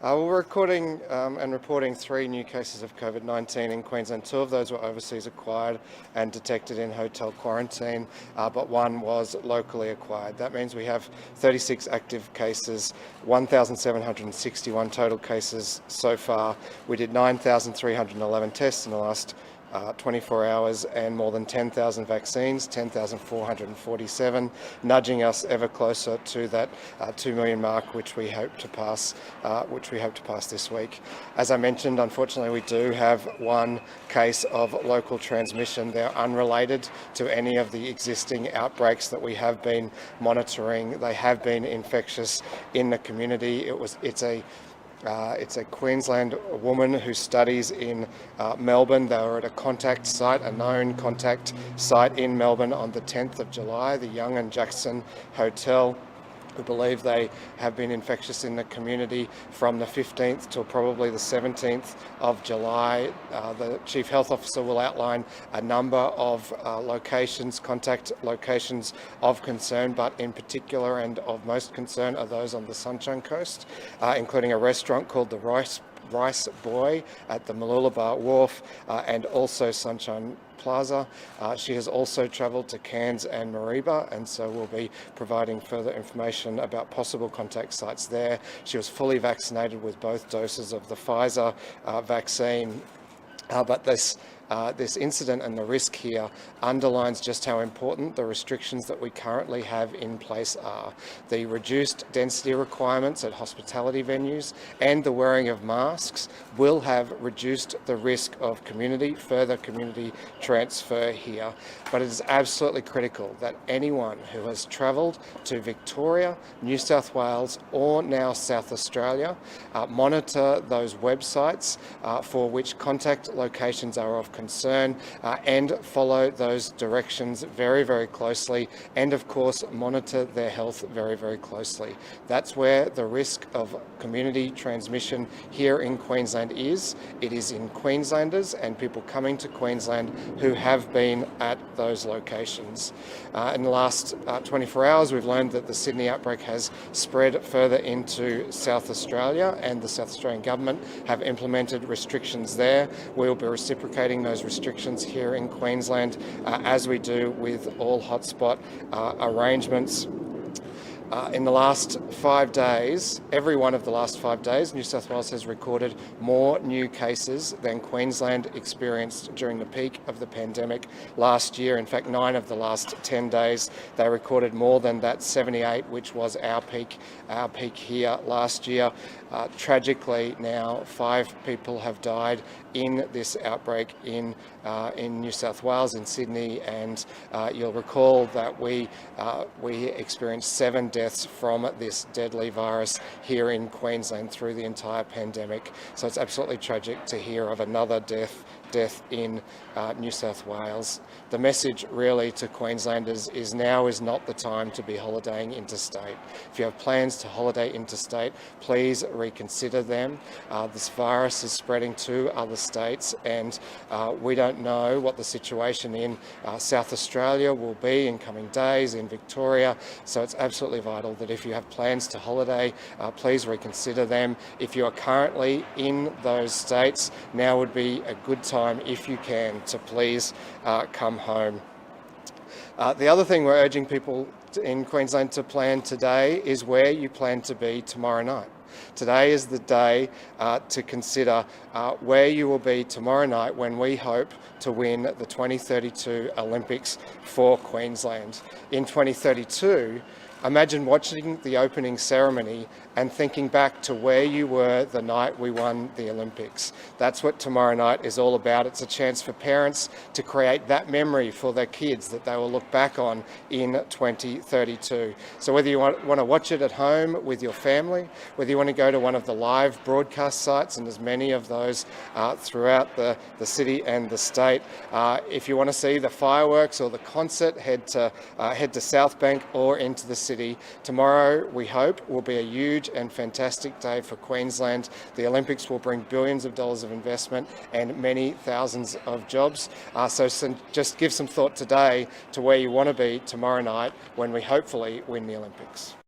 We're recording and reporting 3 new cases of COVID-19 in Queensland. 2 of those were overseas acquired and detected in hotel quarantine, but 1 was locally acquired. That means we have 36 active cases, 1,761 total cases so far. We did 9,311 tests in the last 24 hours and more than 10,000 vaccines, 10,447, nudging us ever closer to that 2 million mark, which we hope to pass this week. As I mentioned, unfortunately, we do have 1 case of local transmission. They're unrelated to any of the existing outbreaks that we have been monitoring. They have been infectious in the community. It's a Queensland woman who studies in Melbourne. They were at a known contact site in Melbourne on the 10th of July, the Young and Jackson Hotel. We believe they have been infectious in the community from the 15th till probably the 17th of July. The Chief Health Officer will outline a number of contact locations of concern, but in particular and of most concern are those on the Sunshine Coast, including a restaurant called the Rice Boy at the Mooloolaba Wharf and also Sunshine Plaza. She has also travelled to Cairns and Mareeba, and so we'll be providing further information about possible contact sites there. She was fully vaccinated with both doses of the Pfizer vaccine, but this incident and the risk here underlines just how important the restrictions that we currently have in place are. The reduced density requirements at hospitality venues and the wearing of masks will have reduced the risk of further community transfer here. But it is absolutely critical that anyone who has travelled to Victoria, New South Wales or now South Australia monitor those websites for which contact locations are of concern and follow those directions very, very closely, and of course monitor their health very, very closely. That's where the risk of community transmission here in Queensland is. It is in Queenslanders and people coming to Queensland who have been at those locations. In the last 24 hours we've learned that the Sydney outbreak has spread further into South Australia, and the South Australian Government have implemented restrictions there. We'll be reciprocating those restrictions here in Queensland as we do with all hotspot arrangements. In the last 5 days, every one of the last 5 days, New South Wales has recorded more new cases than Queensland experienced during the peak of the pandemic last year. In fact, 9 of the last 10 days, they recorded more than that 78, which was our peak here last year. Tragically, now 5 people have died in this outbreak in New South Wales, in Sydney, and you'll recall that we experienced 7 deaths from this deadly virus here in Queensland through the entire pandemic. So it's absolutely tragic to hear of another death in New South Wales. The message really to Queenslanders is now is not the time to be holidaying interstate. If you have plans to holiday interstate, please reconsider them. This virus is spreading to other states, and we don't know what the situation in South Australia will be in coming days, in Victoria, so it's absolutely vital that if you have plans to holiday, please reconsider them. If you are currently in those states, now would be a good time, if you can, to please come home. The other thing we're urging people in Queensland to plan today is where you plan to be tomorrow night. Today is the day to consider where you will be tomorrow night when we hope to win the 2032 Olympics for Queensland. In 2032, imagine watching the opening ceremony and thinking back to where you were the night we won the Olympics. That's what tomorrow night is all about. It's a chance for parents to create that memory for their kids that they will look back on in 2032. So whether you want to watch it at home with your family, whether you want to go to one of the live broadcast sites, and there's many of those throughout the city and the state, if you want to see the fireworks or the concert, head to South Bank or into the city. Tomorrow, we hope, will be a huge and fantastic day for Queensland. The Olympics will bring billions of dollars of investment and many thousands of jobs. So just give some thought today to where you want to be tomorrow night when we hopefully win the Olympics.